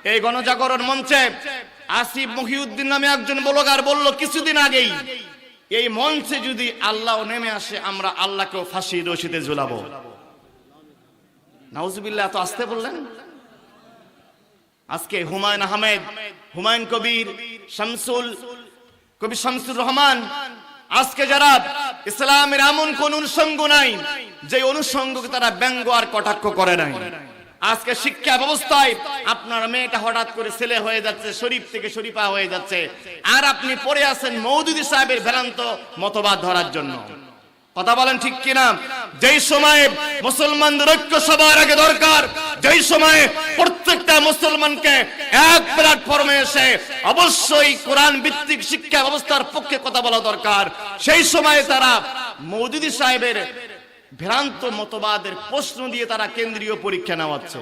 এই গণজাগরণ মঞ্চে আসিফ মহিউদ্দিন নামে একজন ব্লগার বলল কিছুদিন আগেই, এই মঞ্চে যদি আল্লাহ নেমে আসে আমরা আল্লাহকেও ফাঁসির রশিতে ঝুলাবো। নাউজুবিল্লাহ, তো আসতে বললেন। আজকে হুমায়ুন আহমেদ, হুমায়ুন কবির, কবি শামসুর রহমান, আজকে যারা ইসলামের এমন কোন অনুষঙ্গ নাই যে অনুষঙ্গকে তারা ব্যঙ্গ আর কটাক্ষ করে নাই। আজকে শিক্ষা ব্যবস্থায় আপনার মেয়েটা হঠাৎ করে ছেলে হয়ে যাচ্ছে, শরীফ থেকে শরীফা হয়ে যাচ্ছে, আর আপনি পড়ে আছেন মওদুদী সাহেবের ভ্রান্ত মতবাদ ধরার জন্য। কথা বলেন ঠিক কিনা? যেই সময়ে মুসলমানদের ঐক্য সবার আগে দরকার, যেই সময়ে প্রত্যেকটা মুসলমানকে এক প্ল্যাটফর্মে এসে অবশ্যই কোরআন ভিত্তিক শিক্ষা ব্যবস্থার পক্ষে কথা বলা দরকার, সেই সময়ে তারা মওদুদী সাহেবের ভ্রান্ত মতবাদের প্রশ্ন দিয়ে তারা কেন্দ্রীয় পরীক্ষা নেওয়াচ্ছে।